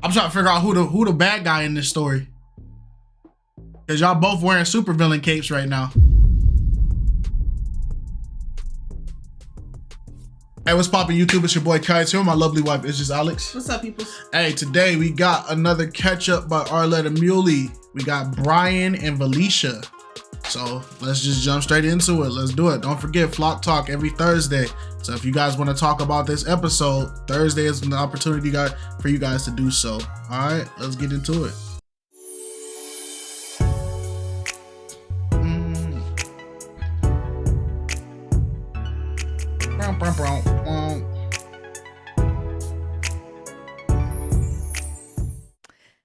I'm trying to figure out who the bad guy in this story. Cause y'all both wearing supervillain capes right now. Hey, what's poppin' YouTube? It's your boy KiteZz here. My lovely wife is just Alex. What's up, people? Hey, today we got another catch up by Arlette Amuli. We got Brian and Valeisha. So let's just jump straight into it. Let's do it. Don't forget Flock Talk every Thursday. So if you guys want to talk about this episode, Thursday is an opportunity for you guys to do so. All right, let's get into it.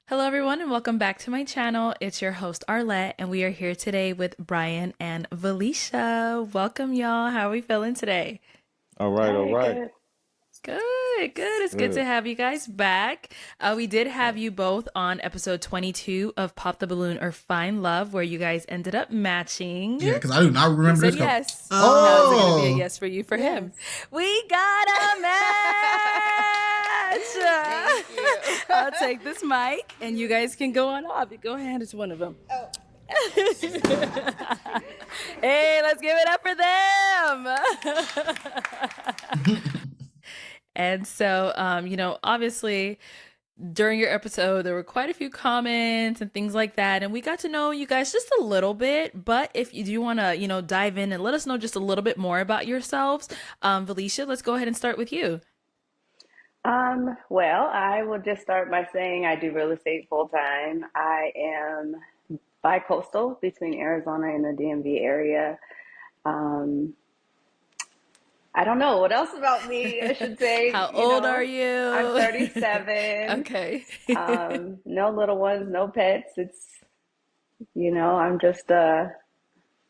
Hello everyone and welcome back to my channel. It's your host Arlette and we are here today with Brian and Valeisha. Welcome y'all. How are we feeling today? All right. Good. It's good to have you guys back. We did have you both on episode 22 of Pop the Balloon or Find Love, where you guys ended up matching. Yeah, because I do not remember this. Yes. Oh, now is it gonna be a yes for you for him? We got a match. Thank you. I'll take this mic, and you guys can go on off. Go ahead, it's one of them. Oh. Hey, let's give it up for them. And so, obviously, during your episode, there were quite a few comments and things like that. And we got to know you guys just a little bit. But if you do want to, dive in and let us know just a little bit more about yourselves, Valeisha, let's go ahead and start with you. Well, I will just start by saying I do real estate full time. I am bi-coastal between Arizona and the DMV area. I don't know what else about me I should say. How old are you? I'm 37. Okay. No little ones, no pets. It's, I'm just a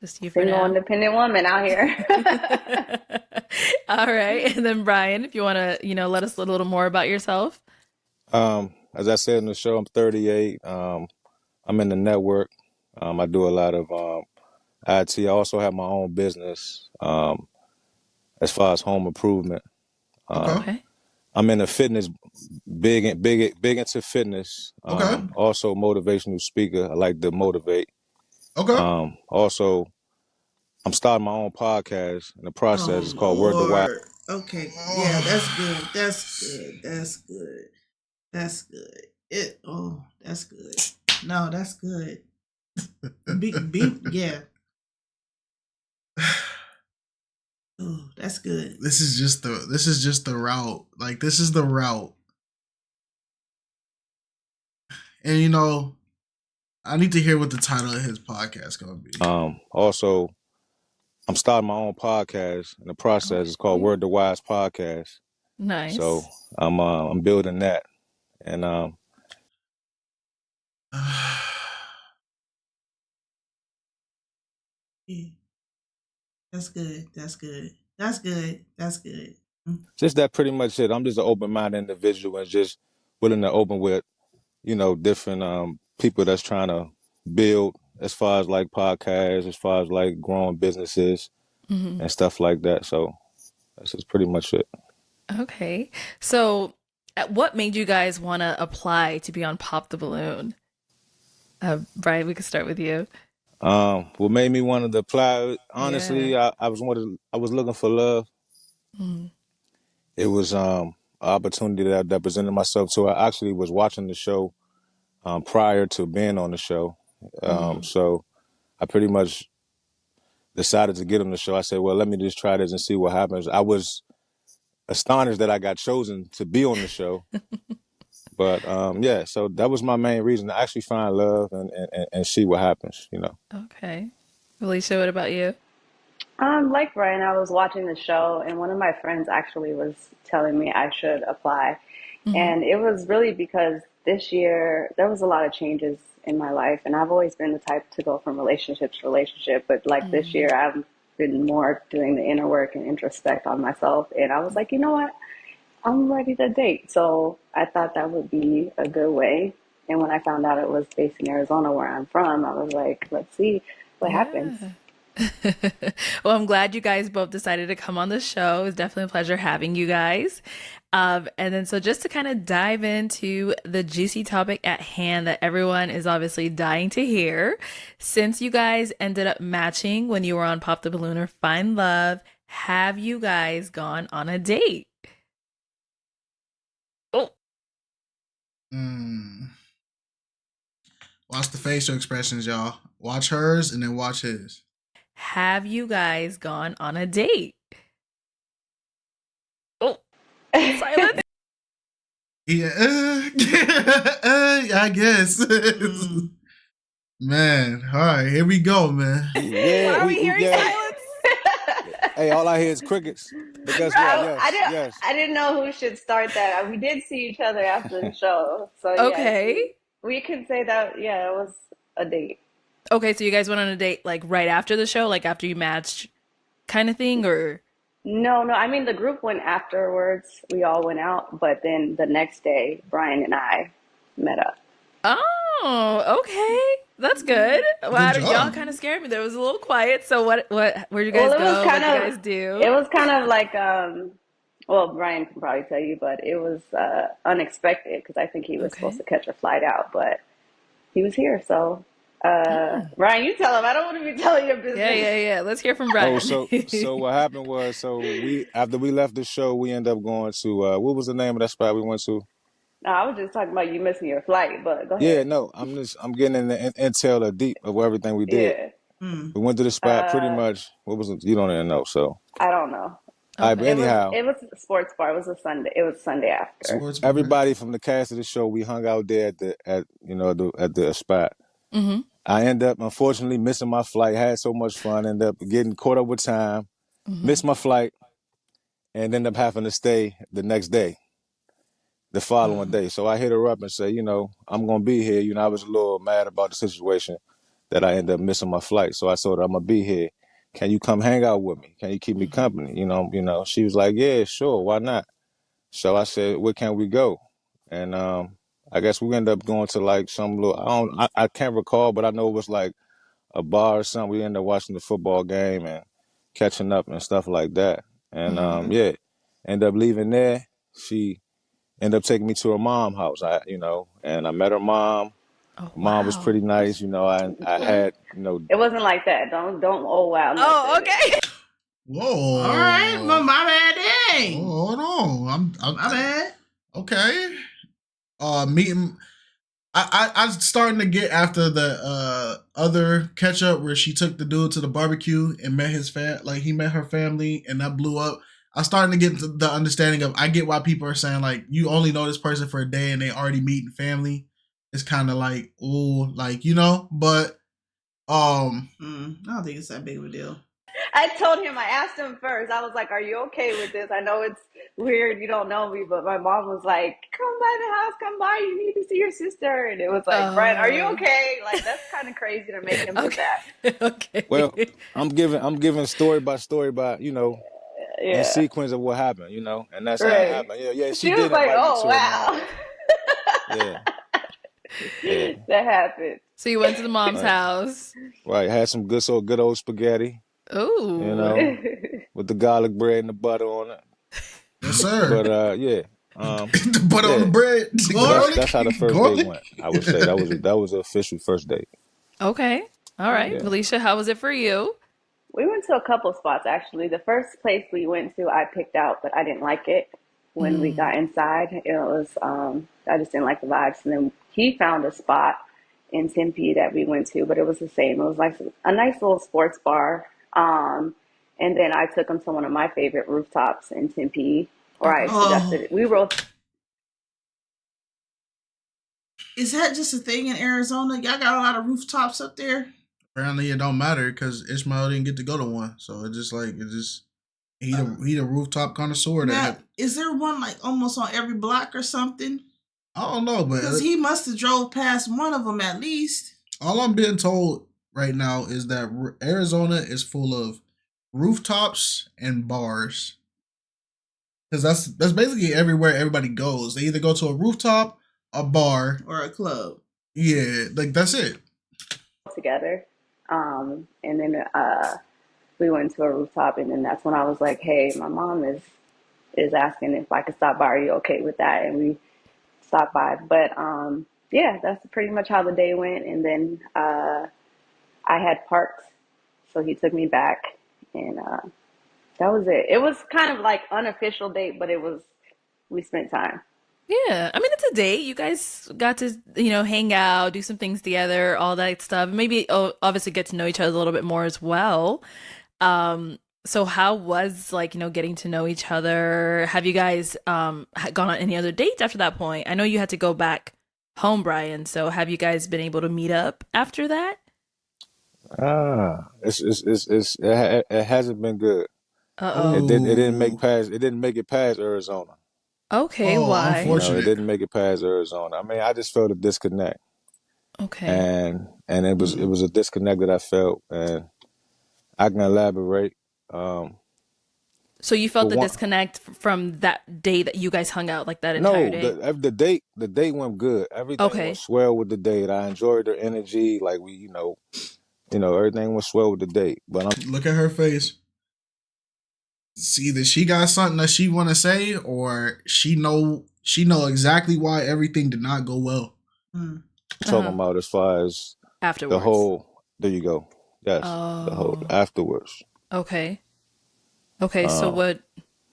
just you for single, now. independent woman out here. All right. And then Brian, if you want to, let us a little more about yourself. As I said in the show, I'm 38. I'm in the network. I do a lot of IT. I also have my own business as far as home improvement. Okay. I'm in the fitness, big into fitness. Okay. Also motivational speaker. I like to motivate. Okay. Also, I'm starting my own podcast in the process. It's called Word to WHOS. Okay. Yeah, that's good. That's good. That's good. No, that's good. Yeah. Oh, that's good. This is just the route. Like, this is the route. And I need to hear what the title of his podcast gonna be. Also, I'm starting my own podcast in the process. It's called Word to WHOS podcast. Nice. So I'm building that, and Yeah. That's good. just that pretty much it. I'm just an open-minded individual and just willing to open with, different people that's trying to build as far as like podcasts, as far as like growing businesses and stuff like that. So that's just pretty much it. Okay. So what made you guys want to apply to be on Pop the Balloon? Brian, we could start with you. What made me want to apply? Honestly, Yeah. I was looking for love. It was an opportunity that presented myself to. I actually was watching the show prior to being on the show, so I pretty much decided to get on the show. I said, "Well, let me just try this and see what happens." I was astonished that I got chosen to be on the show. But yeah, so that was my main reason to actually find love and see what happens, Okay. Valeisha, what about you? Like Brian, I was watching the show, and one of my friends actually was telling me I should apply. And it was really because this year there was a lot of changes in my life, and I've always been the type to go from relationship to relationship. But like this year, I've been more doing the inner work and introspect on myself. And I was like, you know what? I'm ready to date. So I thought that would be a good way. And when I found out it was based in Arizona, where I'm from, I was like, let's see what happens. Well, I'm glad you guys both decided to come on the show. It's definitely a pleasure having you guys. And then, so just to kind of dive into the juicy topic at hand that everyone is obviously dying to hear, since you guys ended up matching when you were on Pop the Balloon or Find Love, have you guys gone on a date? Oh, Watch the facial expressions, y'all. Watch hers and then watch his. have you guys gone on a date? Oh, silence. Yeah, I guess. Man, all right, here we go, man. Why are we hearing silence? Hey, all I hear is crickets. But guess what? Yes. I didn't know who should start that. We did see each other after the show, so Okay. yes, we could say that. Yeah, it was a date. Okay, so you guys went on a date like right after the show, like after you matched, kind of thing, or? No, I mean the group went afterwards. We all went out, but then the next day, Brian and I met up. Oh, okay. That's good. Wow, Good y'all job. kind of scared me. There was a little quiet. So where'd you guys Well, it go? was What did kind you of guys do? it was kind of like well, Brian can probably tell you, but it was unexpected because I think he was supposed to catch a flight out, but he was here. So, Brian, you tell him. I don't want to be telling your business. Yeah. Let's hear from Brian. Oh, so what happened was, so we after we left the show, we ended up going to what was the name of that spot we went to? No, I was just talking about you missing your flight, but go Yeah, ahead. no, I'm getting in the intel of deep of everything we did. Yeah. Mm. We went to the spot pretty much. What was it? You don't even know, so. I don't know. All right, but anyhow, It was a sports bar. It was a Sunday. It was Sunday after. Sports bar. everybody from the cast of the show, we hung out there at the spot. Mm-hmm. I end up unfortunately missing my flight. Had so much fun. End up getting caught up with time. Missed my flight, and end up having to stay the next day, the following day. So I hit her up and say, I'm gonna be here. I was a little mad about the situation that I ended up missing my flight. So I told her I'm gonna be here. Can you come hang out with me? Can you keep me company? She was like, yeah, sure, why not? So I said, where can we go? And I guess we ended up going to like some little, I can't recall, but I know it was like a bar or something. We ended up watching the football game and catching up and stuff like that. And ended up leaving there. She ended up taking me to her mom's house. And I met her mom. Oh, Mom was pretty nice. I had, It wasn't like that. Don't oh wow. Oh, okay. Whoa. All right, well, my bad. Dang. Hold on. I'm My bad. okay. Meeting. I'm starting to get after the other catch up where she took the dude to the barbecue and met his he met her family and that blew up. I'm starting to get the understanding of I get why people are saying like you only know this person for a day and they already meeting family. It's kind of like but I don't think it's that big of a deal. I told him, I asked him first. I was like, are you okay with this? I know it's weird. You don't know me, but my mom was like, come by the house, come by. You need to see your sister. And it was like, Brian, are you okay? Like, that's kind of crazy to make him do that. Okay. well, I'm giving story by in sequence of what happened, and that's how it happened. Yeah, She she was did like, invite me oh, to wow. her mom. Yeah. That happened. So you went to the mom's house. Right, had some good old spaghetti, Ooh. with the garlic bread and the butter on it. yes, sir. But the butter on the bread. That's how the first date went. I would say that was the official first date. Okay. All right. Yeah. Valeisha, how was it for you? We went to a couple spots, actually. The first place we went to, I picked out, but I didn't like it. When we got inside, it was, I just didn't like the vibes. And then he found a spot in Tempe that we went to, but it was the same. It was like a nice little sports bar. And then I took him to one of my favorite rooftops in Tempe, or I suggested it. We wrote. Is that just a thing in Arizona? Y'all got a lot of rooftops up there? Apparently it don't matter because Ishmael didn't get to go to one, so he the rooftop connoisseur. Now, is there one like almost on every block or something? I don't know, but Because he must have drove past one of them at least. all I'm being told right now is that Arizona is full of rooftops and bars. Because that's basically everywhere everybody goes. They either go to a rooftop, a bar, or a club. Yeah, like that's it. Together. And then we went to a rooftop, and then that's when I was like, "Hey, my mom is asking if I could stop by. Are you okay with that?" And we stopped by. But yeah, that's pretty much how the day went. And then I had parked, so he took me back, and that was it. It was kind of like unofficial date, but we spent time. Yeah, I mean it's a date. You guys got to, hang out, do some things together, all that stuff. Maybe obviously get to know each other a little bit more as well. So how was like, getting to know each other? Have you guys gone on any other dates after that point? I know you had to go back home, Brian. So have you guys been able to meet up after that? It hasn't been good. Uh-oh. It didn't make it past Arizona. Okay, Oh, why? It didn't make it past Arizona. I mean, I just felt a disconnect, Okay. and it was a disconnect that I felt, and I can elaborate. So you felt For the one, disconnect from that day that you guys hung out, like that entire no, day? the date went good. Everything Okay. went swell with the date. I enjoyed their energy. Like everything went swell with the date. But Look at her face. See that she got something that she want to say, or she know exactly why everything did not go well. Mm. talking about as far as the Afterwards. whole. There you go. Yes, the whole Oh, afterwards. okay. Okay, so what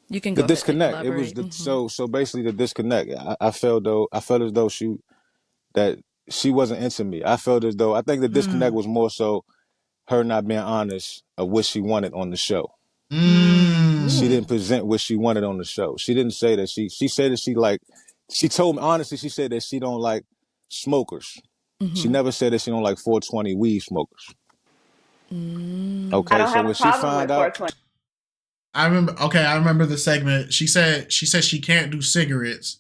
you can The go ahead and disconnect. It was elaborate. so basically the disconnect. I felt as though she wasn't into me. I think the disconnect was more so her not being honest of what she wanted on the show. She Mm. didn't present what she wanted on the show. She didn't say that she said that she told me honestly, she said that she don't like smokers. She Mm-hmm. never said that she don't like 420 weed smokers. Mm. I Okay, don't so have a when she problem found with out, 420. I remember the segment. She said she can't do cigarettes,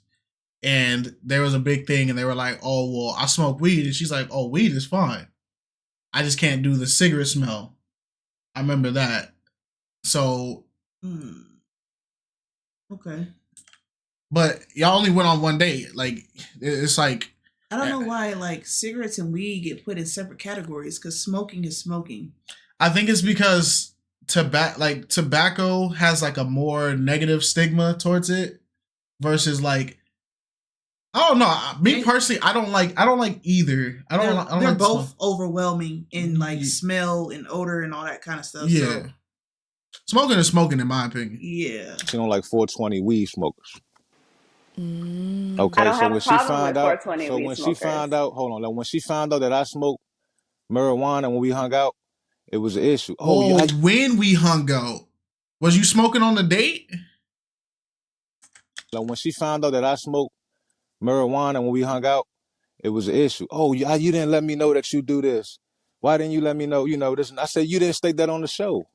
and there was a big thing, and they were like, "Oh well, I smoke weed," and she's like, "Oh, weed is fine. I just can't do the cigarette smell." I remember that. So, Okay. but y'all only went on one date. Like it's like I don't know why like cigarettes and weed get put in separate categories because smoking is smoking. I think it's because tobacco has like a more negative stigma towards it versus like I don't know. Me personally, I don't like either. I don't They're like both overwhelming in like smell and odor and all that kind of stuff. Yeah. So, smoking is smoking in my opinion. yeah. she don't like 420 weed smokers. Mm. I Okay, don't so have a when she problem with found out, 420 weed smokers. hold on, like when she found out that I smoked marijuana when we hung out, it was an issue. When we hung out, was you smoking on the date? Like when she found out that I smoked marijuana when we hung out, it was an issue. Oh, you didn't let me know that you do this. Why didn't you let me know? This. And I said, you didn't state that on the show.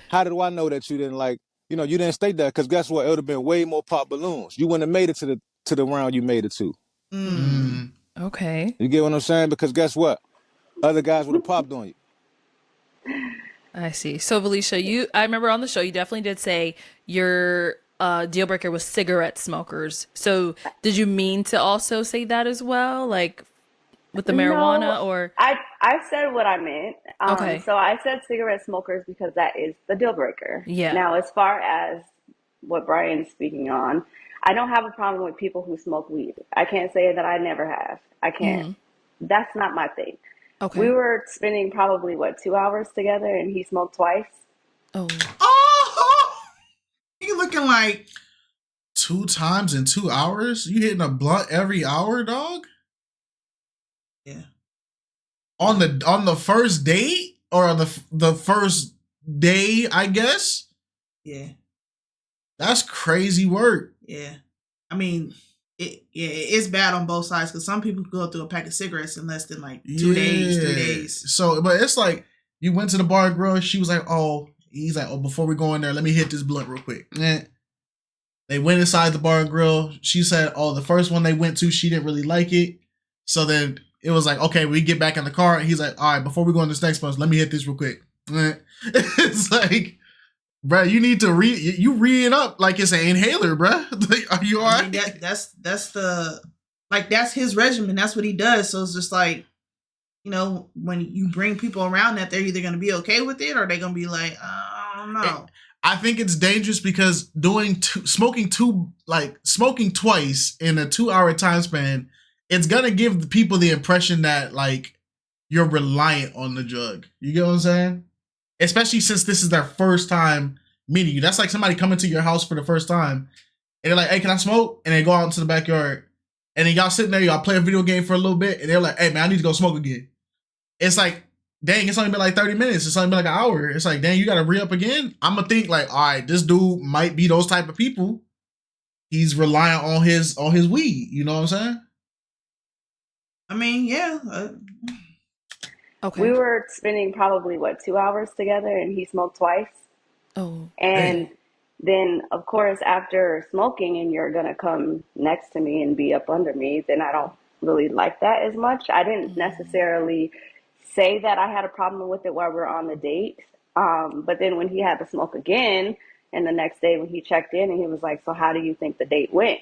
How do I know that you didn't you didn't state that? Because guess what? It would have been way more pop balloons. You wouldn't have made it to the round you made it to. Okay. You get what I'm saying? Because guess what? Other guys would have popped on you. I see. So Valeisha, I remember on the show you definitely did say your deal breaker was cigarette smokers. So did you mean to also say that as well? Like with the marijuana No, or I said what I meant. Okay. So I said cigarette smokers because that is the deal breaker. Yeah. Now, as far as what Brian's speaking on, I don't have a problem with people who smoke weed. I can't say that I never have. I can't. That's not my thing. Okay. We were spending probably 2 hours together, and he smoked twice. Oh. You looking like 2 times in 2 hours? You hitting a blunt every hour, dog? Yeah. On the first date or on the first day, I guess. Yeah. That's crazy work. Yeah. I mean, it's bad on both sides because some people go through a pack of cigarettes in less than like 2 days, 3 days. So, but it's like you went to the bar, girl. She was like, he's like, before we go in there, let me hit this blunt real quick. They went inside the bar and grill. She said, the first one they went to, she didn't really like it. So then it was like, okay, we get back in the car. And he's like, all right, before we go on this next one, let me hit this real quick. It's like, bro, you need to you re-ing up like it's an inhaler, bro. Like, are you all right? I mean, that's his regimen. That's what he does. So it's just like, you know, when you bring people around that, they're either going to be okay with it or they're going to be like, I don't know. I think it's dangerous because smoking twice in a 2-hour time span, it's going to give the people the impression that like you're reliant on the drug. You get what I'm saying? Especially since this is their first time meeting you. That's like somebody coming to your house for the first time and they're like, hey, can I smoke? And they go out into the backyard and then y'all sitting there, y'all play a video game for a little bit and they're like, hey man, I need to go smoke again. It's like, dang, it's only been like 30 minutes. It's only been like an hour. It's like, dang, you got to re-up again? I'm going to think like, all right, this dude might be those type of people. He's reliant on his weed. You know what I'm saying? I mean, yeah. Okay. We were spending probably, 2 hours together and he smoked twice. Oh. And then, of course, after smoking and you're going to come next to me and be up under me, then I don't really like that as much. I didn't necessarily say that I had a problem with it while we were on the date. But then when he had to smoke again, and the next day when he checked in and he was like, so how do you think the date went?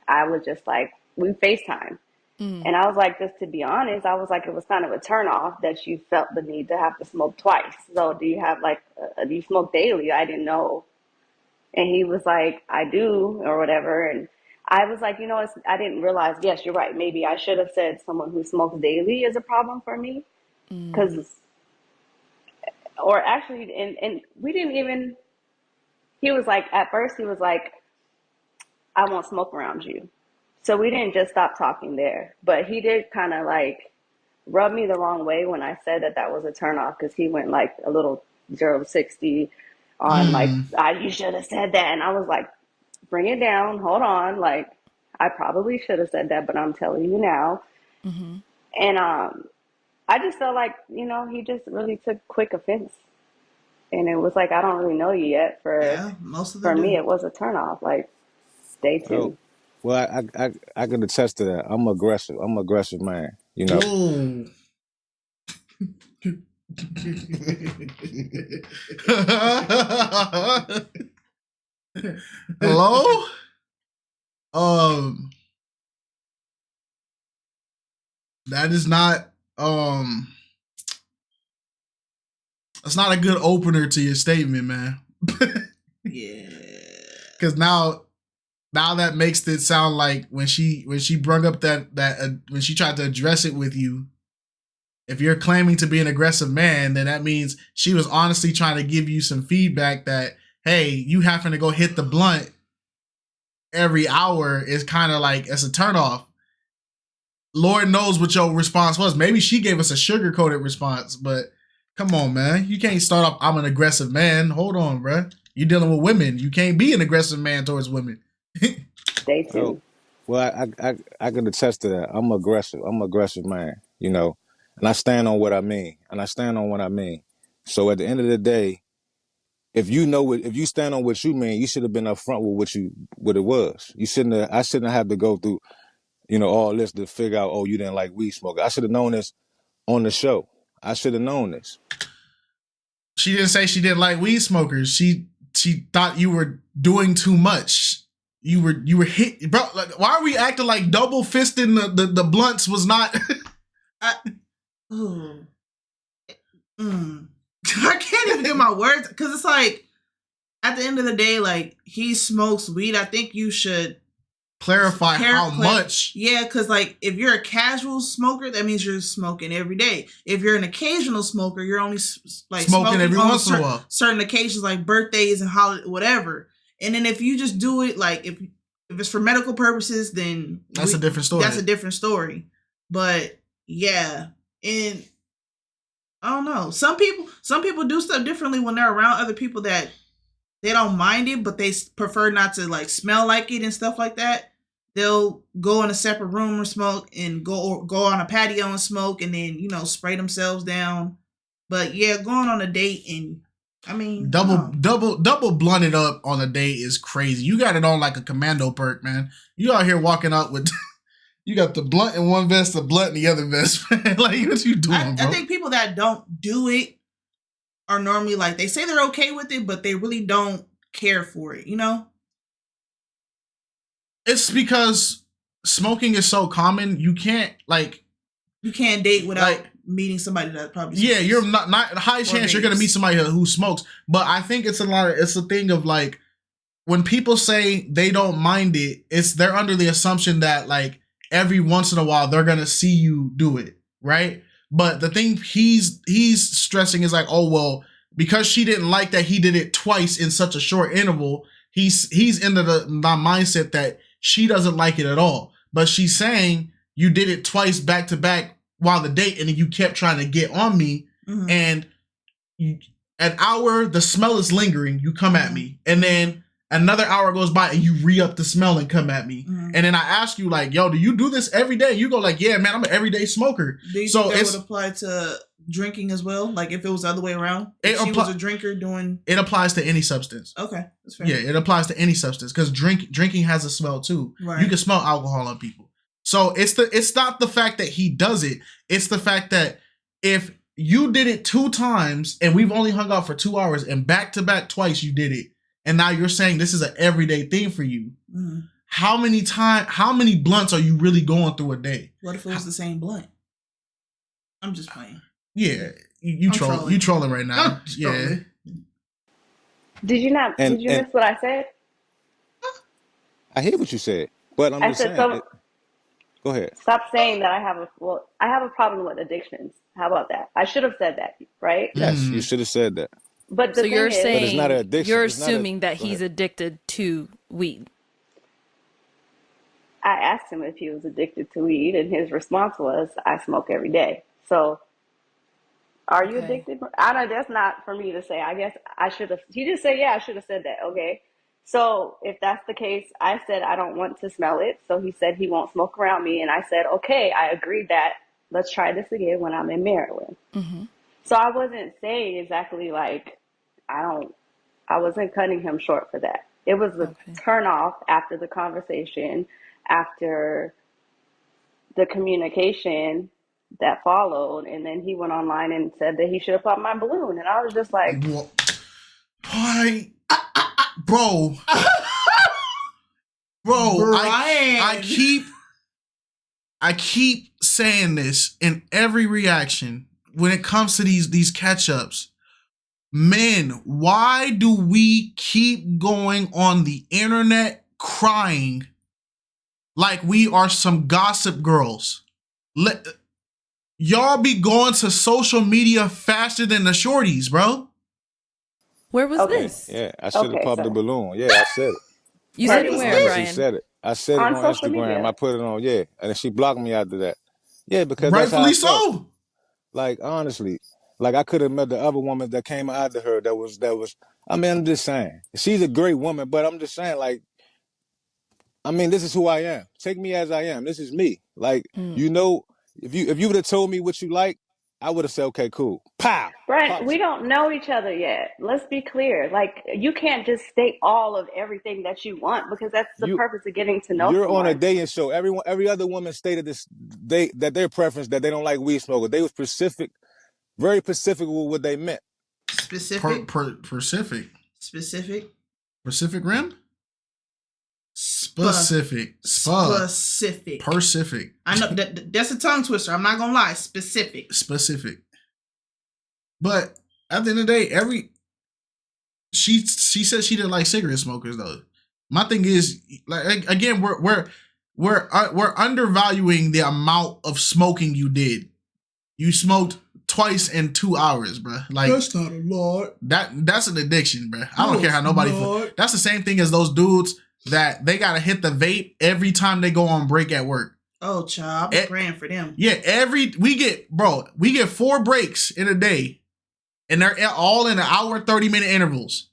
I was just like, we FaceTime. And I was like, just to be honest, I was like, it was kind of a turnoff that you felt the need to have to smoke twice. So do you have do you smoke daily? I didn't know. And he was like, I do, or whatever. And I was like, I didn't realize, yes, you're right. Maybe I should have said someone who smokes daily is a problem for me. Or actually, and we didn't even, he was like, at first he was like, I won't smoke around you. So we didn't just stop talking there, but he did kind of like rub me the wrong way when I said that was a turnoff, because he went like a little 0 to 60 on like, you should have said that. And I was like, bring it down, hold on. Like, I probably should have said that, but I'm telling you now. And I just felt like, he just really took quick offense. And it was like, I don't really know you yet. Most of for them me, do. it was a turnoff. Like, day two. Oh, well, I can attest to that. I'm aggressive. I'm an aggressive man. Whoa. Hello? That is not that's not a good opener to your statement, man. Yeah. Cause now that makes it sound like when she brung up that when she tried to address it with you, if you're claiming to be an aggressive man, then that means she was honestly trying to give you some feedback that, hey, you having to go hit the blunt every hour is kind of like, it's a turnoff. Lord knows what your response was. Maybe she gave us a sugar-coated response, but come on, man. You can't start off, I'm an aggressive man. Hold on, bruh. You're dealing with women. You can't be an aggressive man towards women. Day two. Oh, well, I can attest to that. I'm aggressive. I'm an aggressive man, and I stand on what I mean. So at the end of the day, if you stand on what you mean, you should have been upfront with what it was. I shouldn't have to go through, all this to figure out, oh, you didn't like weed smoke. I should have known this on the show. I should have known this. She didn't say she didn't like weed smokers. She thought you were doing too much. You were hit, bro. Like, why are we acting like double fisting the blunts was not? I can't even get my words, because it's like, at the end of the day, like, he smokes weed. I think you should clarify how much. Yeah, because like, if you're a casual smoker, that means you're smoking every day. If you're an occasional smoker, you're only like smoking every once in a while. Certain occasions like birthdays and holiday, whatever. And then if you just do it like, if it's for medical purposes, then that's a different story. That's a different story. But yeah, and I don't know. Some people do stuff differently when they're around other people that they don't mind it, but they prefer not to like smell like it and stuff like that. They'll go in a separate room and smoke, and go on a patio and smoke, and then spray themselves down. But yeah, going on a date and double blunted up on a date is crazy. You got it on like a commando perk, man. You out here walking up with you got the blunt in one vest, the blunt in the other vest. Like, what you doing, bro? I think people that don't do it are normally like, they say they're okay with it, but they really don't care for it, It's because smoking is so common. You can't date without meeting somebody that probably Yeah, smokes. you're not high chance you're gonna meet somebody who smokes. But I think it's a thing of like when people say they don't mind it, they're under the assumption that like every once in a while they're gonna see you do it, right? But the thing he's stressing is like, oh well, because she didn't like that he did it twice in such a short interval, he's into the mindset that she doesn't like it at all. But she's saying you did it twice back to back while the date, and then you kept trying to get on me, and an hour the smell is lingering, you come at me, and then another hour goes by and you re-up the smell and come at me. And then I ask you like, yo, do you do this every day? You go like, yeah, man, I'm an everyday smoker. Do you think that would apply to drinking as well? Like if it was the other way around? If she was a drinker doing... It applies to any substance. Okay, that's fair. Yeah, it applies to any substance because drinking has a smell too. Right. You can smell alcohol on people. So it's not the fact that he does it. It's the fact that if you did it 2 times and we've only hung out for 2 hours and back to back twice you did it, and now you're saying this is an everyday thing for you. How many blunts are you really going through a day? What if it was the same blunt? I'm just playing. Yeah, you trolling right now. Yeah. Did you miss what I said? I hear what you said, but I'm just saying. Go ahead. Stop saying that I have a problem with addictions. How about that? I should have said that, right? Yes, you should have said that. But so you're saying it's not an addiction. You're assuming that he's addicted to weed. I asked him if he was addicted to weed, and his response was, "I smoke every day." So, are you addicted? I know that's not for me to say. I guess I should have. He just said, "Yeah, I should have said that." Okay. So if that's the case, I said I don't want to smell it. So he said he won't smoke around me, and I said, "Okay, I agreed that. Let's try this again when I'm in Maryland." So I wasn't saying exactly like I wasn't cutting him short for that. It was a turn off after the conversation, after the communication that followed, and then he went online and said that he should have popped my balloon, and I was just like, why, bro, I keep saying this in every reaction when it comes to these catch-ups. Men, why do we keep going on the internet crying like we are some gossip girls? Y'all be going to social media faster than the shorties, bro. Where was this? Yeah, I should have popped the balloon. Yeah, I said it. You said it where, Brian? She said it. I said it on Instagram. Media. I put it on, and then she blocked me after that. Yeah, because rightfully so. Like, honestly, like I could have met the other woman that came after her that was, I mean, I'm just saying. She's a great woman, but I'm just saying, like, I mean, this is who I am. Take me as I am. This is me. Like, you know, if you would have told me what you like, I would have said, okay, cool. Pow! Brent, we don't know each other yet. Let's be clear. Like, you can't just state all of everything that you want because that's the purpose of getting to know You're someone. on a dating show. Every other woman stated this, that their preference, that they don't like weed smokers. They was specific, very specific with what they meant. Specific? Pacific. Specific? Pacific Rim? Specific. Specific. Pacific. I know that's a tongue twister. I'm not gonna lie. Specific. But at the end of the day, she said she didn't like cigarette smokers though. My thing is, like, again, we're undervaluing the amount of smoking you did. You smoked twice in 2 hours, bro. Like, that's not a lot. That's an addiction, bro. I don't care how nobody feels. That's the same thing as those dudes that they gotta hit the vape every time they go on break at work. Oh, child, I'm praying for them. Yeah, we get 4 breaks in a day, and they're all in an hour and 30-minute intervals.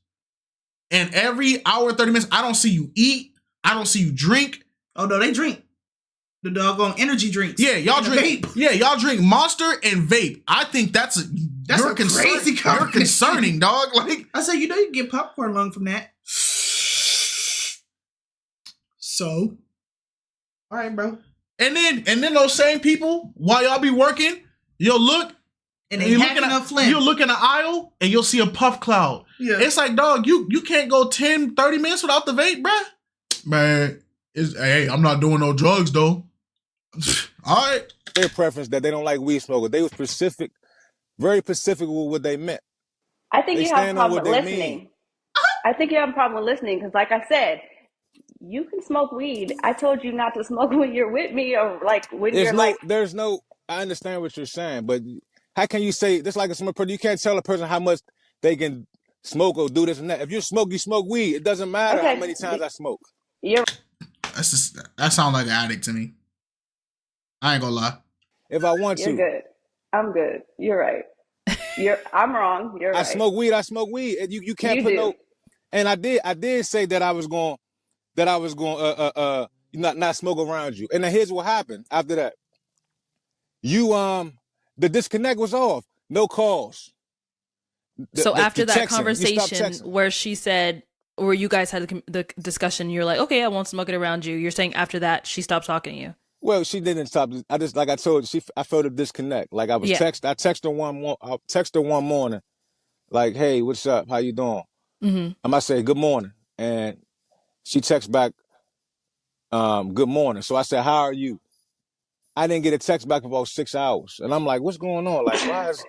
And every hour and 30 minutes, I don't see you eat. I don't see you drink. Oh no, they drink the doggone energy drinks. Yeah, y'all drink vape. Yeah, y'all drink Monster and vape. I think that's a crazy. You're concerning, dog. Like I said, you know, you can get popcorn lung from that. So, all right, bro. And then those same people, while y'all be working, you'll look and they hacking up Flint. You'll look in the aisle and you'll see a puff cloud. Yeah. It's like, dog, you can't go 10, 30 minutes without the vape, bruh. Man, hey, I'm not doing no drugs though. All right. their preference that they don't like weed smokers. They was specific, very specific with what they meant. I think They you have a stand on problem what with they mean. listening. I think you have a problem with listening because, like I said, you can smoke weed. I told you not to smoke when you're with me or like when you're like. There's no. I understand what you're saying, but how can you say just like a smart person? You can't tell a person how much they can smoke or do this and that. If you smoke weed. It doesn't matter how many times I smoke. You're That sounds like an addict to me. I ain't gonna lie. If I want you're to, good. I'm good. You're right. I'm wrong. You're I right. smoke weed. I smoke weed. You can't You put do. no. And I did say that I was going not smoke around you. And then here's what happened after that. You the disconnect was off. No calls. So after that texting, conversation where she said, where you guys had the discussion, you're like, okay, I won't smoke it around you. You're saying after that she stopped talking to you. Well, she didn't stop. I just, like I told you, I felt a disconnect. Like I was I texted her one morning, like, hey, what's up? How you doing? Mm-hmm. I might say good morning, and she texts back, good morning. So I said, how are you? I didn't get a text back for about 6 hours, and I'm like, what's going on? Like, why is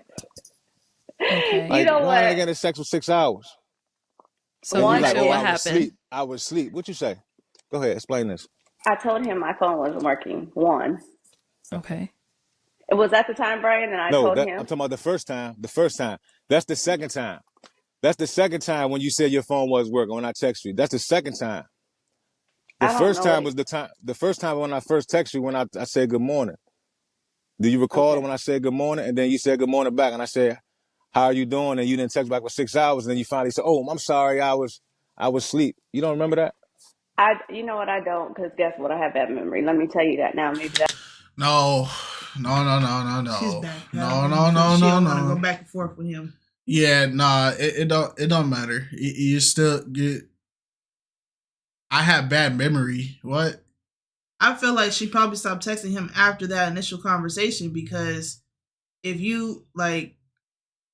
okay? You know why didn't I what? get a text for 6 hours? So and like, what I was happened? asleep. I was asleep. What you say? Go ahead, explain this. I told him my phone wasn't working. One. Okay. It was at the time, Brian, and I told him. I'm talking about the first time. The first time. That's the second time. That's the second time when you said your phone wasn't working when I texted you. That's the second time. The first time was the time. The first time when I first texted you when I said good morning. Do you recall when I said good morning and then you said good morning back and I said, how are you doing? And you didn't text back for 6 hours and then you finally said, oh, I'm sorry, I was asleep. You don't remember that? You know what, I don't, because guess what? I have bad memory. Let me tell you that now. Maybe that. No. She's back. No. She don't want to go back and forth with him. Yeah, nah. It don't matter. You still get. I have bad memory. What? I feel like she probably stopped texting him after that initial conversation because if you like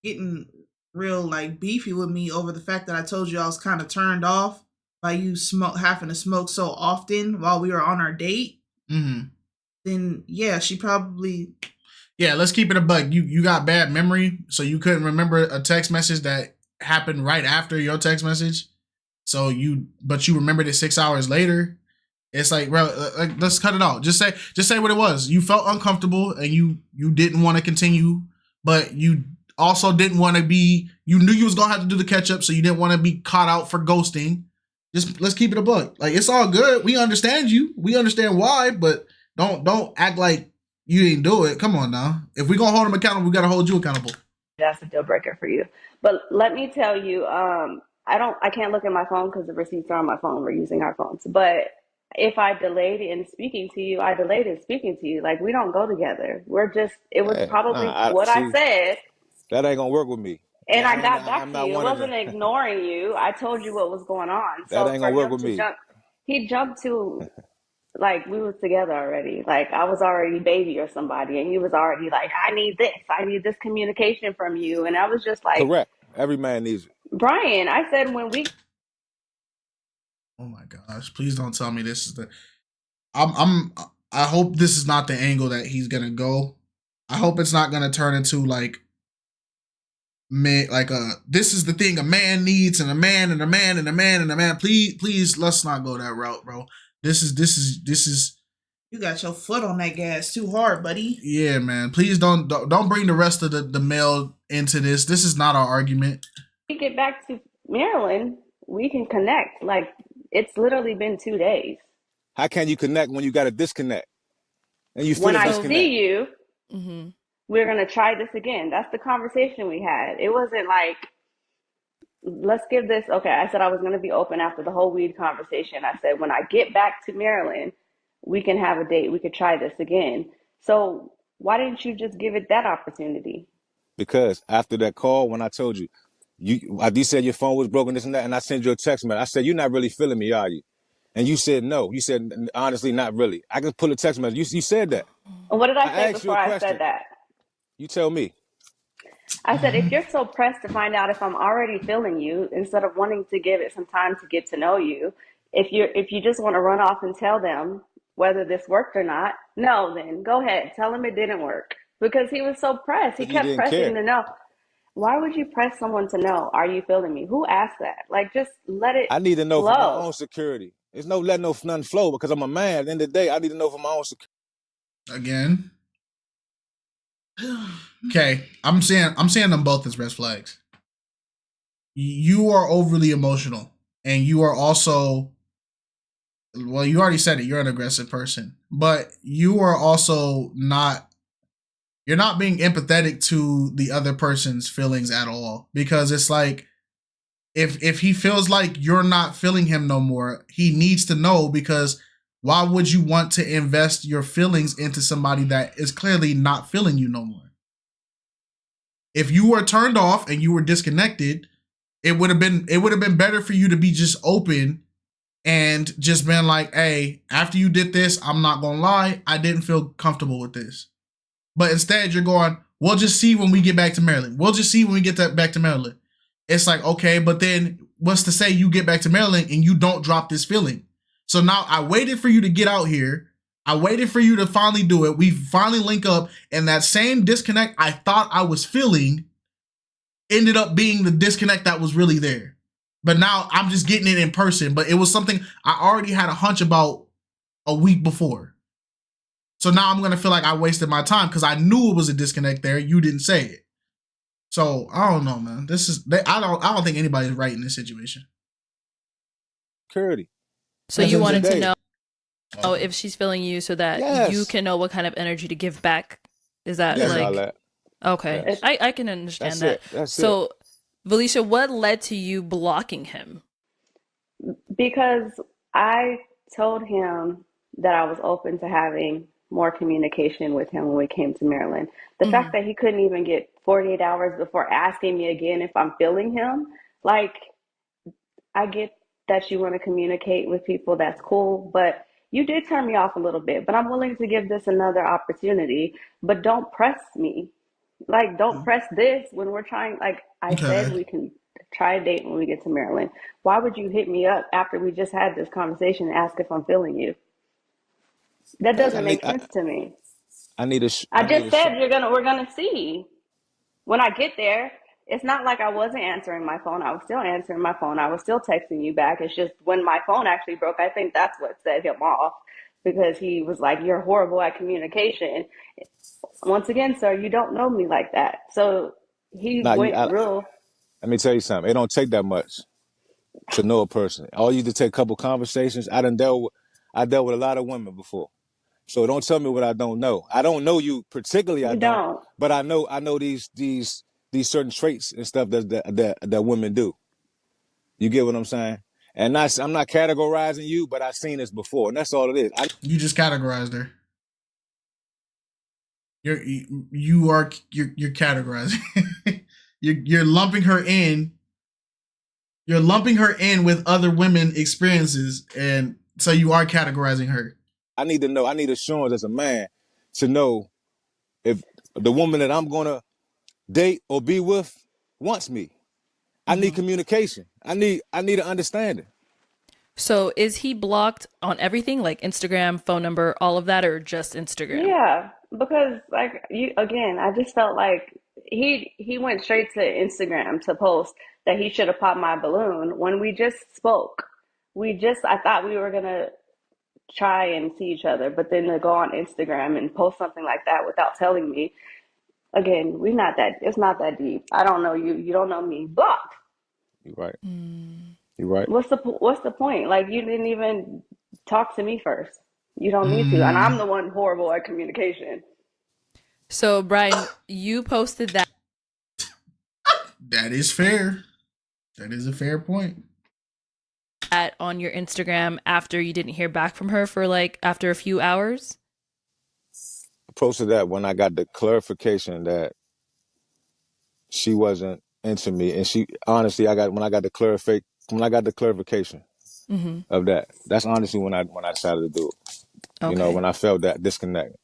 getting real like beefy with me over the fact that I told you I was kind of turned off by you having to smoke so often while we were on our date, then yeah, she probably. Yeah, let's keep it a buck. You got bad memory, so you couldn't remember a text message that happened right after your text message. But you remembered it 6 hours later. It's like, bro, let's cut it out. Just say what it was. You felt uncomfortable and you didn't want to continue, but you also didn't want to be. You knew you was gonna have to do the catch up, so you didn't want to be caught out for ghosting. Just let's keep it a buck. Like, it's all good. We understand you. We understand why, but don't act like you didn't do it. Come on now. If we're gonna hold him accountable, we gotta hold you accountable. That's a deal breaker for you. But let me tell you, I can't look at my phone because the receipts are on my phone. We're using our phones. But if I delayed in speaking to you, I delayed in speaking to you. Like, we don't go together. It was probably what I said. That ain't gonna work with me. And I got back to you. It wasn't ignoring you. I told you what was going on. That ain't gonna work with me. He jumped to, like, we was together already. Like, I was already baby or somebody, and he was already like, I need this communication from you. And I was just like, correct. Every man needs it. Brian, I said when we. Oh my gosh! Please don't tell me this is the. I hope this is not the angle that he's gonna go. I hope it's not gonna turn into like. This is the thing a man needs, and a man and a man and a man and a man. Please, let's not go that route, bro. This is. You got your foot on that gas too hard, buddy. Yeah, man. Please don't bring the rest of the male into this. This is not our argument. We get back to Maryland, we can connect. Like, it's literally been 2 days. How can you connect when you got a disconnect? And you feel when I see you, we're gonna try this again. That's the conversation we had. It wasn't like, let's give this. Okay, I said I was gonna be open after the whole weed conversation. I said when I get back to Maryland, we can have a date. We could try this again. So why didn't you just give it that opportunity? Because after that call, when I told you, you said your phone was broken, this and that, and I sent you a text message. I said, you're not really feeling me, are you? And you said no. You said, honestly, not really. I can pull a text message. You said that. And what did I say before I said that? You tell me. I said, if you're so pressed to find out if I'm already feeling you, instead of wanting to give it some time to get to know you, if you just want to run off and tell them whether this worked or not. No, then go ahead. Tell him it didn't work. Because he was so pressed. He Because you kept didn't pressing care. to know. Why would you press someone to know, are you feeling me? Who asked that? Like, just let it I need to know for my flow. own security. It's no letting nothing flow because I'm a man. At the end of the day, I need to know for my own security. Again. Okay, I'm seeing them both as red flags. You are overly emotional, and you are also, well, you already said it, you're an aggressive person, but you are also not, you're not being empathetic to the other person's feelings at all, because it's like, if he feels like you're not feeling him no more, he needs to know, because why would you want to invest your feelings into somebody that is clearly not feeling you no more? If you were turned off and you were disconnected, it would have been better for you to be just open and just been like, hey, after you did this, I'm not gonna lie, I didn't feel comfortable with this. But instead you're going, we'll just see when we get back to Maryland. We'll just see when we get back to Maryland. It's like, okay, but then what's to say you get back to Maryland and you don't drop this feeling? So now I waited for you to get out here. I waited for you to finally do it. We finally link up, and that same disconnect I thought I was feeling ended up being the disconnect that was really there. But now I'm just getting it in person. But it was something I already had a hunch about a week before. So now I'm going to feel like I wasted my time because I knew it was a disconnect there. You didn't say it. So I don't know, man. I don't think anybody's right in this situation. Security. So you wanted to know Okay. if she's feeling you so that Yes. you can know what kind of energy to give back. Is that Yes, like Arlette. okay? Yes. I can understand That's that. it. That's so it. Valeisha, what led to you blocking him? Because I told him that I was open to having more communication with him when we came to Maryland. The fact that he couldn't even get 48 hours before asking me again if I'm feeling him, like, I get that you want to communicate with people, that's cool, but you did turn me off a little bit, but I'm willing to give this another opportunity, but don't press me. Like, don't press this when we're trying. Like I said, Okay. we can try a date when we get to Maryland. Why would you hit me up after we just had this conversation and ask if I'm feeling you? That doesn't make sense to me. I need a. I I need just a. said we're gonna see. When I get there, it's not like I wasn't answering my phone. I was still answering my phone. I was still texting you back. It's just when my phone actually broke, I think that's what set him off, because he was like, you're horrible at communication. Once again, sir, you don't know me like that. So he Nah, went real. let me tell you something. It don't take that much to know a person. All you to take a couple conversations. I dealt with a lot of women before. So don't tell me what I don't know. I don't know you particularly. I You don't, don't. but I know these certain traits and stuff that women do. You get what I'm saying? And I'm not categorizing you, but I've seen this before, and that's all it is. You just categorized her. You're categorizing. you're lumping her in. You're lumping her in with other women experiences, and so you are categorizing her. I need to know. I need assurance as a man to know if the woman that I'm gonna date or be with wants me. I need communication. I need an understanding. So is he blocked on everything, like Instagram, phone number, all of that, or just Instagram? Yeah, because like you again, I just felt like he went straight to Instagram to post that he should have popped my balloon when we just spoke. I thought we were gonna try and see each other, but then to go on Instagram and post something like that without telling me, again, it's not that deep. I don't know you, you don't know me. Blocked. You're right. You're right. What's the point? Like, you didn't even talk to me first. You don't need to. And I'm the one horrible at communication. So Brian, you posted that That is fair. That is a fair point. on your Instagram after you didn't hear back from her for like after a few hours. I posted that when I got the clarification that she wasn't into me, and she honestly, when I got the clarification of that. That's honestly when I decided to do it. Okay. You know, when I felt that disconnect.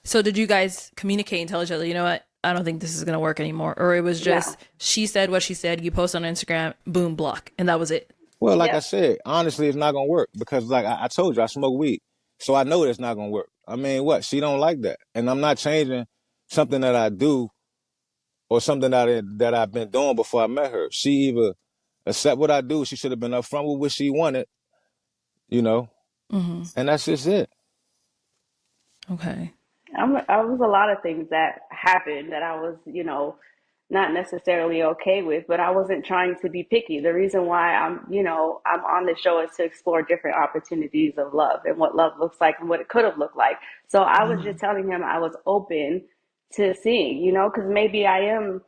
So did you guys communicate and tell each other, you know what, I don't think this is gonna work anymore, or it was just she said what she said, you post on Instagram, boom, block, and that was it? Well, like I Yes. said, honestly, it's not gonna work because, like I told you, I smoke weed. So I know it's not gonna work. I mean, what? She don't like that, and I'm not changing something that I do or something that I've been doing before I met her. She either accept what I do. She should have been upfront with what she wanted, you know, and that's just it. Okay. I was a lot of things that happened that I was, not necessarily okay with, but I wasn't trying to be picky. The reason why I'm on the show is to explore different opportunities of love and what love looks like and what it could have looked like. So I was just telling him I was open to seeing, because maybe I am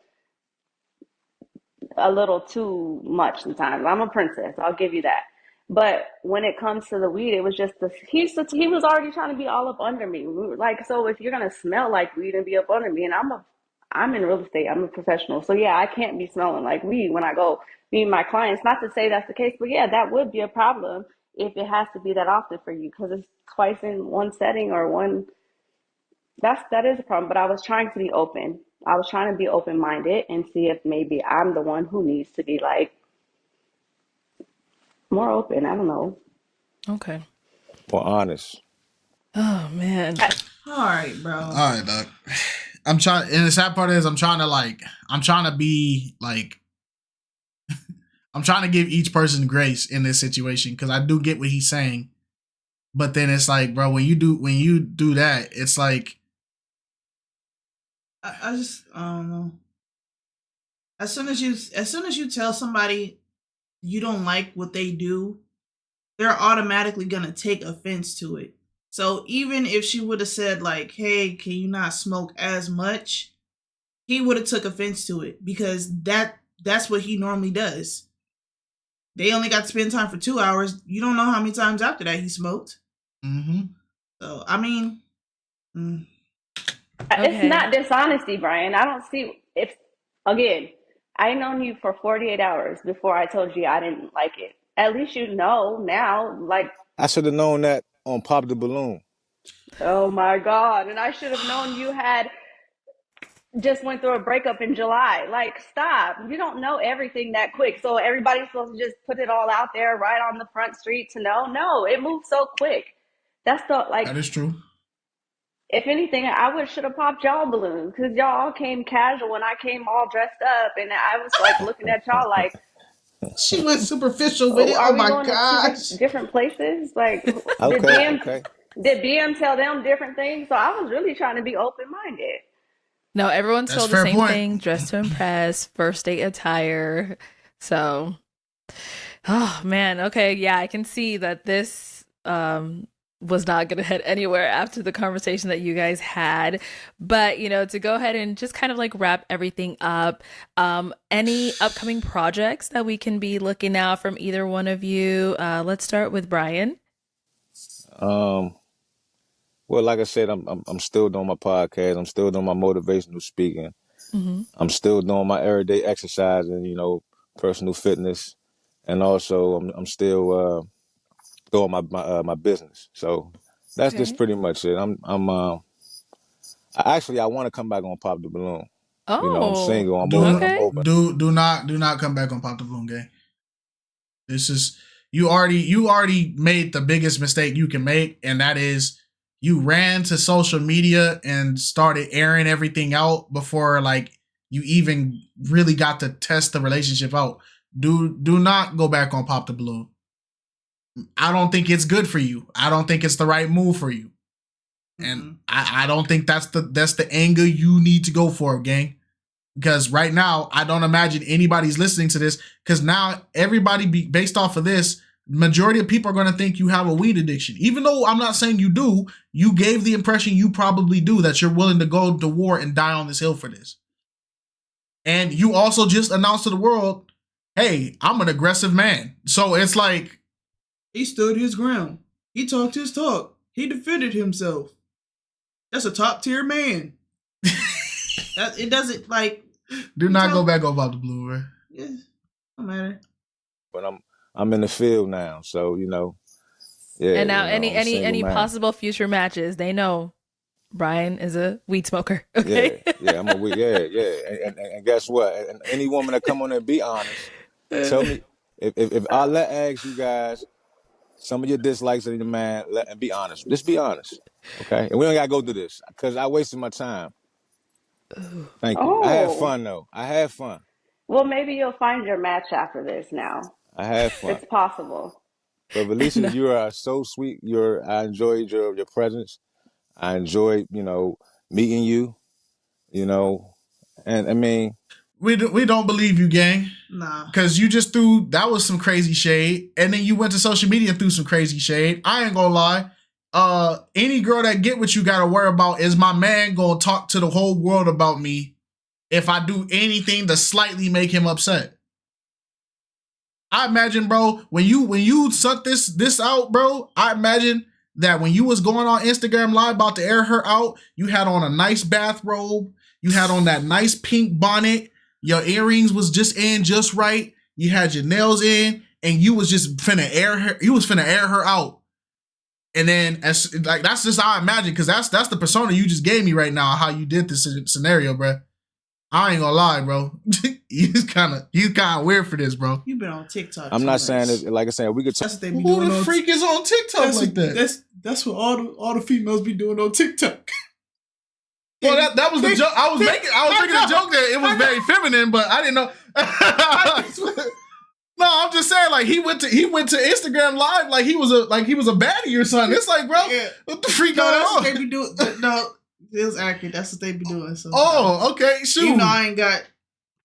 a little too much sometimes. I'm a princess, I'll give you that. But when it comes to the weed, it was just he was already trying to be all up under me. Like, so if you're gonna smell like weed and be up under me, and I'm in real estate, I'm a professional, so yeah, I can't be smelling like weed when I go meet my clients. Not to say that's the case, but yeah, that would be a problem if it has to be that often for you because it's twice in one setting or one. That is a problem. But I was trying to be open. I was trying to be open minded and see if maybe I'm the one who needs to be like more open. I don't know. Okay. Or honest. Oh man. All right, bro. All right, Doc. I'm trying, and the sad part is I'm trying to be like, I'm trying to give each person grace in this situation because I do get what he's saying, but then it's like, bro, when you do that, it's like, I don't know. As soon as you tell somebody you don't like what they do, they're automatically gonna take offense to it. So even if she would have said like, "Hey, can you not smoke as much?" he would have took offense to it because that's what he normally does. They only got to spend time for 2 hours. You don't know how many times after that he smoked. So I mean, It's not dishonesty, Brian. I don't see if again. I known you for 48 hours before I told you I didn't like it. At least you know now, like. I should have known that on Pop the Balloon. Oh my God. And I should have known you had just went through a breakup in July. Like, stop. You don't know everything that quick. So everybody's supposed to just put it all out there right on the front street to know. No, it moves so quick. That's the, like. that is true. If anything, I should have popped y'all balloons because y'all all came casual when I came all dressed up. And I was like looking at y'all like, She went superficial with it. are Oh we my going gosh. to different places? Like, Okay. did BM tell them different things? So I was really trying to be open minded. No, everyone That's told the fair same point. thing, dressed to impress, first date attire. So, oh man, okay, yeah, I can see that this was not going to head anywhere after the conversation that you guys had. But, to go ahead and just kind of like wrap everything up, any upcoming projects that we can be looking out from either one of you? Let's start with Brian. Well, like I said, I'm still doing my podcast. I'm still doing my motivational speaking. I'm still doing my everyday exercise and personal fitness, and also I'm still doing my business. So that's just pretty much it. I want to come back on Pop the Balloon. I'm single. I'm open. Do not come back on Pop the Balloon, gang. This is you already made the biggest mistake you can make, and that is you ran to social media and started airing everything out before like you even really got to test the relationship out. Do not go back on Pop the Balloon. I don't think it's good for you. I don't think it's the right move for you. And I don't think that's the angle you need to go for, gang. Because right now, I don't imagine anybody's listening to this because now everybody based off of this, majority of people are going to think you have a weed addiction. Even though I'm not saying you do, you gave the impression you probably do, that you're willing to go to war and die on this hill for this. And you also just announced to the world, hey, I'm an aggressive man. So it's like, he stood his ground. He talked his talk. He defended himself. That's a top tier man. It doesn't like. Do not go back on Pop the Balloon, bro. Yeah, no matter. But I'm in the field now, so yeah. And now I'm any man. possible future matches, they know Brian is a weed smoker. Okay. Yeah, I'm a weed. Yeah. And guess what? And any woman that come on there, be honest. Tell me if Arlette asks you guys some of your dislikes of the man, and be honest. Just be honest, okay? And we don't gotta go through this because I wasted my time. Thank you. I had Oh, fun though. I had fun. well, maybe you'll find your match after this now. I had fun. It's possible. But Valeisha, you are so sweet. I enjoyed your presence. I enjoyed, meeting you, and I mean, We don't believe you, gang. Nah. Because you just that was some crazy shade. And then you went to social media and threw some crazy shade. I ain't gonna lie. Any girl that get what you gotta worry about is my man gonna talk to the whole world about me if I do anything to slightly make him upset. I imagine, bro, when you suck this out, bro, I imagine that when you was going on Instagram Live about to air her out, you had on a nice bathrobe, you had on that nice pink bonnet, your earrings was just in just right, you had your nails in, and you was just finna air her out. And then that's just how I imagine, because that's the persona you just gave me right now, how you did this scenario, bro. I ain't gonna lie, bro. He's kind of weird for this, bro. You've been on TikTok. I'm not saying it. Like I said, we could. That's what they be Who doing. the freak is on TikTok like that? That's what all the females be doing on TikTok. Well, that was the joke. I was making a joke that it was very feminine, but I didn't know. No, I'm just saying, like he went to Instagram Live like he was a baddie or something. It's like, bro, what the freak going that's on? what they be doing. No, it was accurate. That's what they be doing. So, okay, shoot. even though I ain't got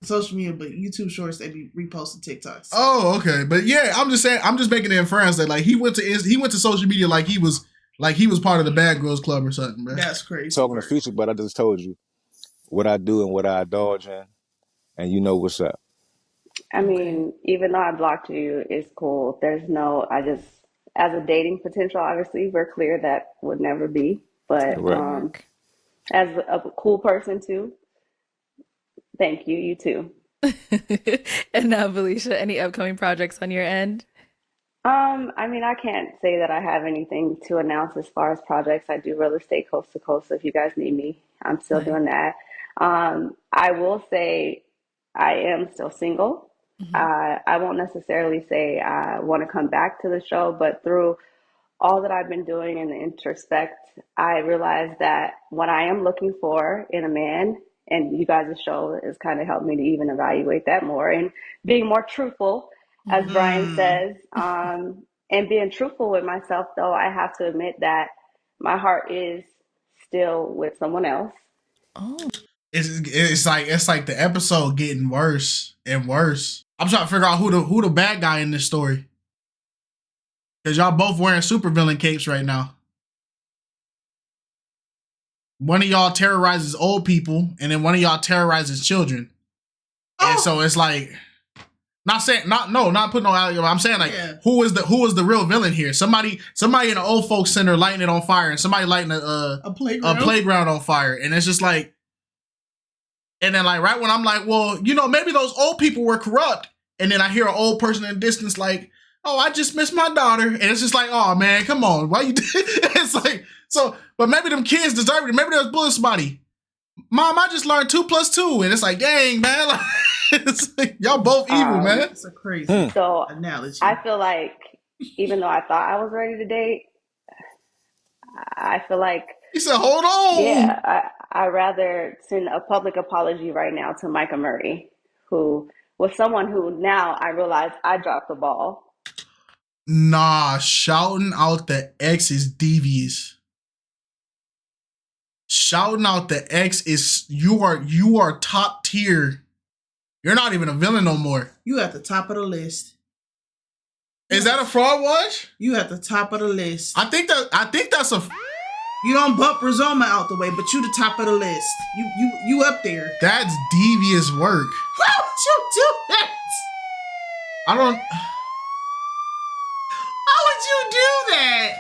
social media, but YouTube Shorts, they be reposting TikToks. Oh, okay, but yeah, I'm just saying, I'm just making the inference that like he went to social media like he was part of the Bad Girls Club or something, bro. That's crazy. Talking to Future, but I just told you what I do and what I indulge in, and you know what's up. I mean, even though I blocked you, it's cool. As a dating potential, obviously, we're clear that would never be. But as a cool person too, thank you. You too. And now, Valeisha, any upcoming projects on your end? I mean, I can't say that I have anything to announce as far as projects. I do real estate coast to coast, so if you guys need me, I'm still doing that. I will say I am still single. I won't necessarily say I want to come back to the show, but through all that I've been doing in the introspect, I realized that what I am looking for in a man, and you guys' show has kind of helped me to even evaluate that more and being more truthful, as Brian says, and being truthful with myself, though I have to admit that my heart is still with someone else. Oh. It's like the episode getting worse and worse. I'm trying to figure out who the bad guy in this story. Cause y'all both wearing supervillain capes right now. One of y'all terrorizes old people, and then one of y'all terrorizes children. And so it's like, not putting no out. I'm saying like, who is the real villain here? Somebody in an old folks center lighting it on fire, and somebody lighting a playground on fire, and it's just like. And then like right when I'm like, well, maybe those old people were corrupt. And then I hear an old person in the distance like, oh, I just missed my daughter. And it's just like, oh man, come on. Why you it's like, so, but maybe them kids deserve it. Maybe they was bullying somebody. Mom, I just learned 2 + 2. And it's like, dang, man. Like, it's like, y'all both evil, man. It's a crazy analogy. I feel like even though I thought I was ready to date, I feel like he said, hold on. Yeah, I rather send a public apology right now to Micah Murray, who was someone who now I realize I dropped the ball. Nah, shouting out the ex is devious. Shouting out the ex is you are top tier. You're not even a villain no more. You at the top of the list. Is that a fraud watch? You at the top of the list. I think that's a. You don't bump Rizoma out the way, but you the top of the list. You up there. That's devious work. Why would you do that? I don't. Why would you do that?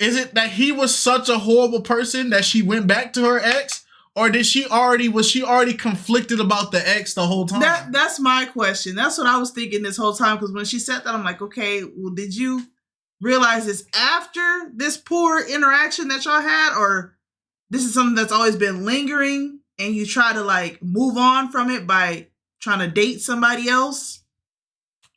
Is it that he was such a horrible person that she went back to her ex, or was she already conflicted about the ex the whole time? That's my question. That's what I was thinking this whole time, because when she said that, I'm like, okay, well, did you realize this after this poor interaction that y'all had, or this is something that's always been lingering and you try to like move on from it by trying to date somebody else.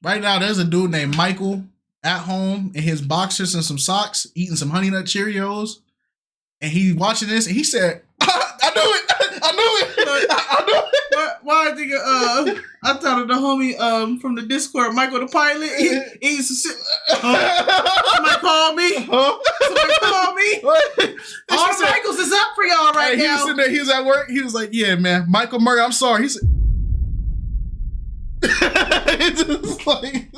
Right now, there's a dude named Michael at home in his boxers and some socks, eating some Honey Nut Cheerios, and he watching this, and he said, "I knew it! I knew it! I knew it!" Why I think I thought of the homie from the Discord, Michael the pilot. He used to sit. Somebody call me. Somebody call me. All the Michaels is up for y'all right now. He was sitting there. He was at work. He was like, "Yeah, man, Michael Murray. I'm sorry." He said, "It's just like."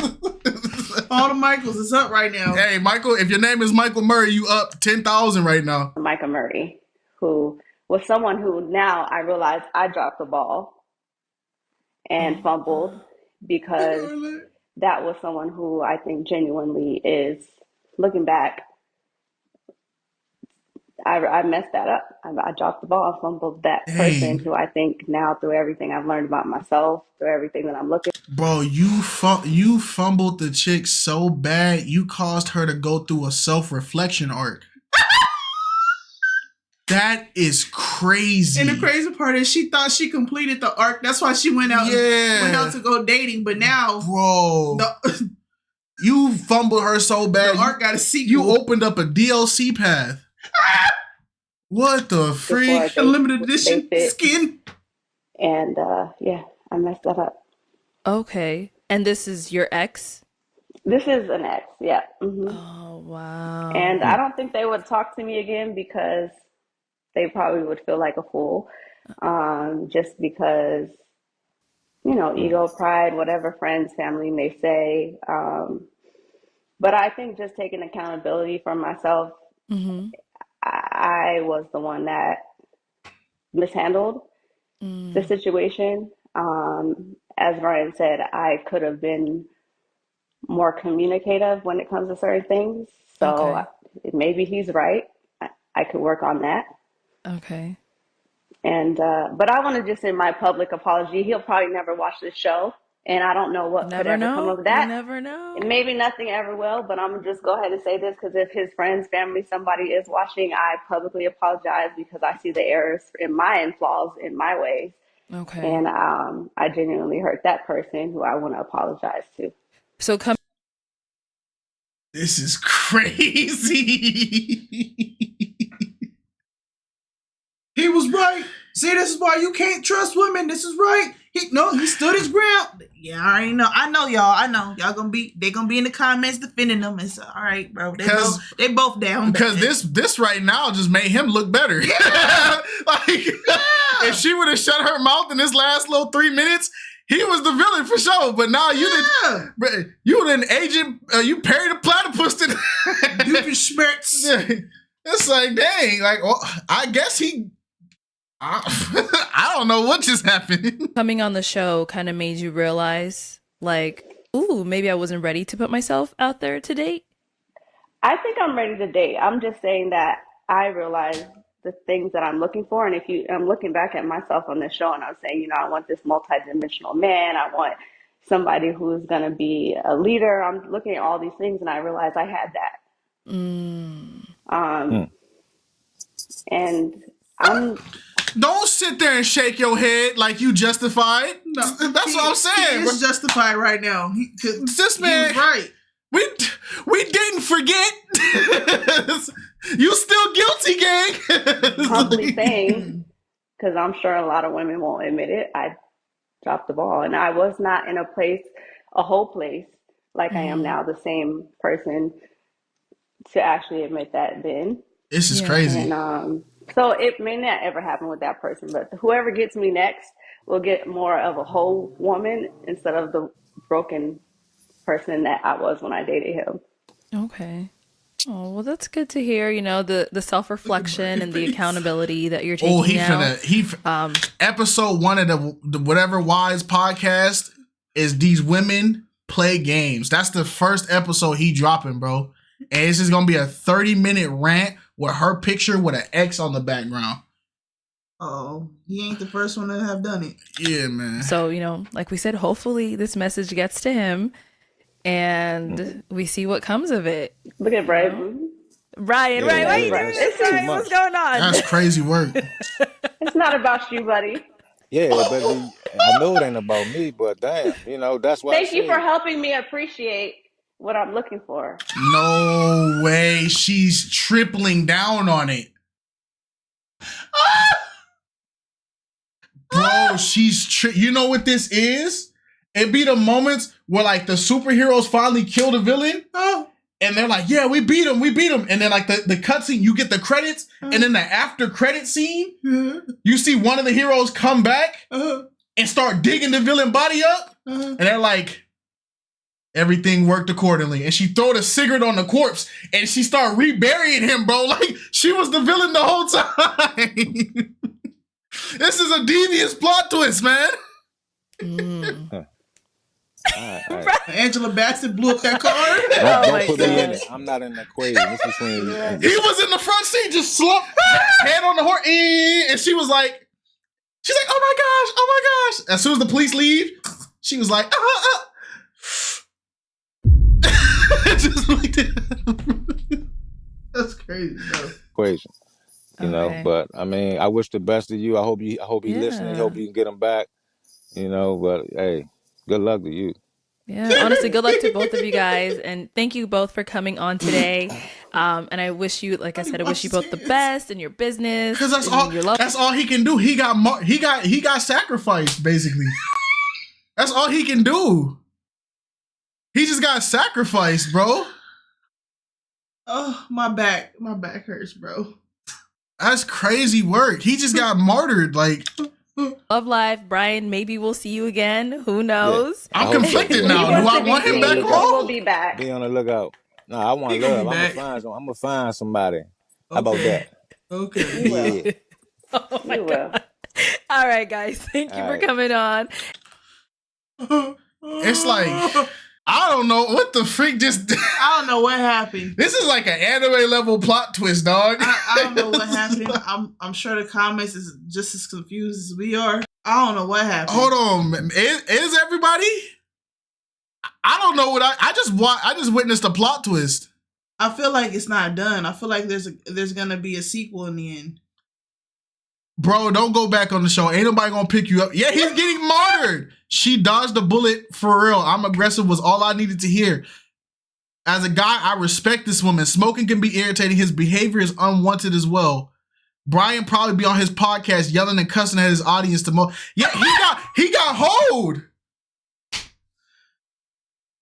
All the Michaels is up right now. Hey, Michael, if your name is Michael Murray, you up 10,000 right now. Micah Murray, who was someone who now I realize I dropped the ball and fumbled because that was someone who I think genuinely is, looking back, I messed that up. I dropped the ball, I fumbled that person who I think now, through everything I've learned about myself, through everything that I'm looking. Bro, you fumbled the chick so bad, you caused her to go through a self-reflection arc. That is crazy. And the crazy part is she thought she completed the arc. That's why she went out to go dating. But now, bro, you fumbled her so bad. The arc got a sequel. You opened up a DLC path. What the freak? A limited edition skin. And yeah, I messed that up. Okay. And this is your ex? This is an ex, yeah. Mm-hmm. Oh, wow. And I don't think they would talk to me again because they probably would feel like a fool. Just because, you know, ego, pride, whatever friends, family may say. But I think just taking accountability for myself, I was the one that mishandled the situation. As Ryan said, I could have been more communicative when it comes to certain things. So maybe he's right. I could work on that. Okay. And but I want to just send my public apology. He'll probably never watch this show, and I don't know what could ever come of that. You never know. And maybe nothing ever will, but I'm gonna just go ahead and say this, because if his friends, family, somebody is watching, I publicly apologize because I see the errors in and flaws in my ways. Okay. And I genuinely hurt that person who I want to apologize to. So come. This is crazy. He was right. See, this is why you can't trust women. This is right. He stood his ground. Yeah, I already know. I know y'all. I know y'all they gonna be in the comments defending them. It's all right, bro. They both down. Because this right now just made him look better. Yeah. If she would have shut her mouth in this last little 3 minutes, he was the villain for sure. But now you didn't agent. You parried a platypus to Doofenshmirtz. It's like, dang. Like, I guess he. I don't know what just happened. Coming on the show kind of made you realize, like, ooh, maybe I wasn't ready to put myself out there to date. I think I'm ready to date. I'm just saying that I realize the things that I'm looking for. And I'm looking back at myself on this show and I'm saying, I want this multidimensional man. I want somebody who's going to be a leader. I'm looking at all these things and I realize I had that. And don't sit there and shake your head like you justified. No, that's what I'm saying. He is justified right now. This man, he was right. We didn't forget. You still guilty, gang. Humbly saying, because I'm sure a lot of women won't admit it, I dropped the ball, and I was not in a whole place like I am now, the same person to actually admit that then. This is crazy. And so it may not ever happen with that person, but whoever gets me next will get more of a whole woman instead of the broken person that I was when I dated him. Okay. Oh, well, that's good to hear. The self-reflection and the accountability that you're taking now. Episode 1 of the Whatever WHOS podcast is these women play games. That's the first episode he dropping, bro. And it's just going to be a 30-minute rant with her picture with an X on the background. Oh, he ain't the first one to have done it. Yeah, man. So, like we said, hopefully this message gets to him and we see what comes of it. Look at Ryan. Ryan, what are you doing this, Ryan? What's going on? That's crazy work. It's not about you, buddy. Yeah, but I know it ain't about me, but damn, that's why I Thank you for say helping me appreciate what I'm looking for. No way. She's tripling down on it. Bro, you know what this is? It be the moments where like the superheroes finally kill the villain. And they're like, yeah, we beat him. And then like the cutscene, you get the credits, and then the after credit scene, you see one of the heroes come back and start digging the villain body up. And they're like, everything worked accordingly. And she throw the cigarette on the corpse and she start reburying him, bro. Like she was the villain the whole time. This is a devious plot twist, man. all right. Angela Bassett blew up that car. Don't put me in it. I'm not in the equation. It's between you. He was in the front seat, just slumped, head on the horse, and she's like, oh my gosh. As soon as the police leave, she was like, just like that. That's crazy, bro. Equation. But I mean, I wish the best of you. I hope you listening. I hope you can get them back. But hey, good luck to you. Yeah, honestly, good luck to both of you guys, and thank you both for coming on today. And I wish you, like I said, I wish you both the best in your business. Because that's all he can do. He got sacrificed, basically. That's all he can do. He just got sacrificed, bro. Oh, my back hurts, bro. That's crazy work. He just got martyred, like. Love life, Brian. Maybe we'll see you again. Who knows? Yeah. I'm conflicted now. Do I want him back home? We'll be back. Be on the lookout. No, I want love. I'm gonna find somebody. How about that? Okay. Yeah. Oh my God. All right, guys. Thank you for coming on. It's like, I don't know what the freak just. I don't know what happened. This is like an anime level plot twist, dog. I don't know what happened. I'm sure the comments is just as confused as we are. I don't know what happened. Hold on, is everybody? I don't know what I just witnessed a plot twist. I feel like it's not done. I feel like there's gonna be a sequel in the end. Bro, don't go back on the show. Ain't nobody gonna pick you up. Yeah, he's getting martyred. She dodged a bullet for real. I'm aggressive was all I needed to hear. As a guy, I respect this woman. Smoking can be irritating. His behavior is unwanted as well. Brian probably be on his podcast yelling and cussing at his audience Yeah, he got hold.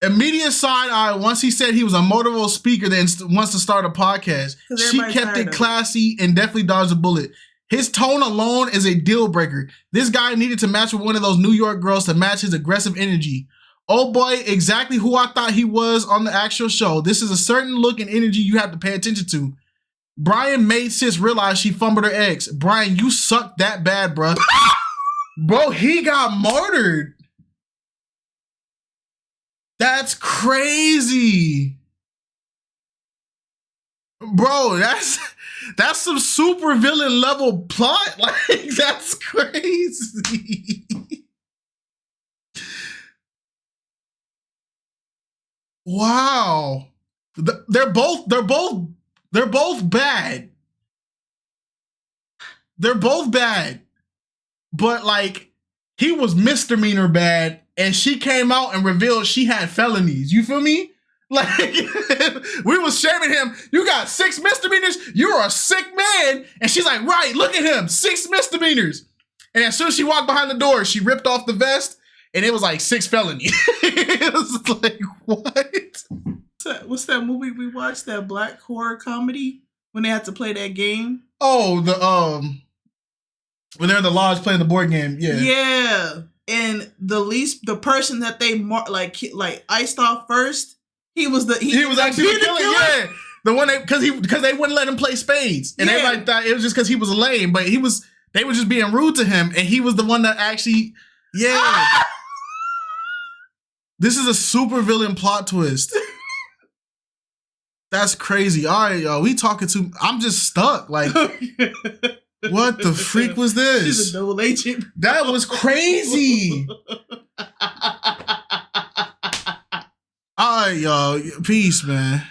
Immediate side eye once he said he was a motivational speaker then wants to start a podcast. She kept it classy and definitely dodged a bullet. His tone alone is a deal breaker. This guy needed to match with one of those New York girls to match his aggressive energy. Oh boy, exactly who I thought he was on the actual show. This is a certain look and energy you have to pay attention to. Brian made sis realize she fumbled her eggs. Brian, you suck that bad, bro. Bro, he got martyred. That's crazy. Bro, that's some super villain level plot. Like, that's crazy. Wow. They're both bad. They're both bad. But like, he was misdemeanor bad and she came out and revealed she had felonies. You feel me? Like, we was shaming him. You got 6 misdemeanors. You're a sick man. And she's like, right, look at him. 6 misdemeanors. And as soon as she walked behind the door, she ripped off the vest and it was like 6 felonies. It was like, what? What's that movie we watched? That black horror comedy when they had to play that game? Oh, when they're in the lodge playing the board game. Yeah. Yeah. And the person that they like iced off first, he was actually the killer. Yeah. The one because they wouldn't let him play spades. And everybody thought it was just because he was lame, but they were just being rude to him, and he was the one that actually This is a super villain plot twist. That's crazy. All right, y'all. We talking to. I'm just stuck. Like, what the freak was this? She's a double agent. That was crazy. All right, y'all. Peace, man.